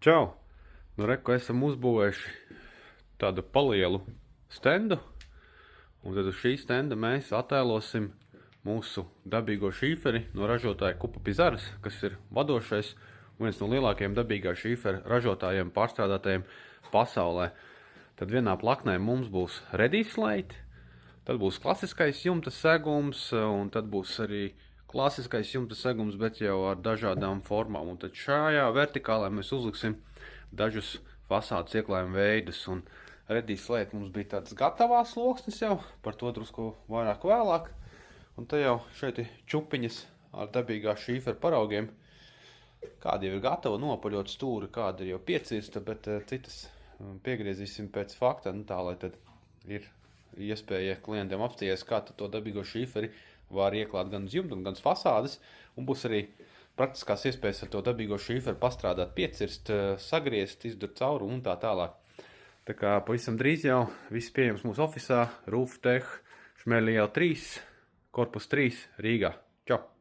Čau! Nu, reku esam uzbūvējuši tādu palielu stendu, un tad uz šī stenda mēs attēlosim mūsu dabīgo šīferi no ražotāja Kupa Pizaras, kas ir vadošais un viens no lielākajiem dabīgā šīfera ražotājiem pārstrādātajiem pasaulē. Tad vienā plaknē mums būs ready slate, tad būs klasiskais jumta segums, un tad būs arī klasiskais jumta segums, bet jau ar dažādām formām. Un tad šajā vertikālē mēs uzliksim dažus fasādes ieklājumu veidus. Un ready slate mums bija tāds gatavās sloksnis jau, par to drusku vairāk vēlāk. Un te jau šeit ir čupiņas ar dabīgā šīfera paraugiem. Kāda jau ir gatava nopaļot stūri, kāda ir jau piecirsta, bet citas piegriezīsim pēc fakta, tā lai tad ir iespēja klientiem apstīties, kā to dabīgo šīferi var ieklāt gan uz jumta, gan uz fasādes, un būs arī praktiskās iespējas ar to dabīgo šīferu pastrādāt, piecirst, sagriezt, izdurt caurumu un tā tālāk. Tā kā pavisam drīz jau viss pieejams mūsu ofisā, Rooftech, Šmerli jau 3, korpus 3, Rīgā. Čau!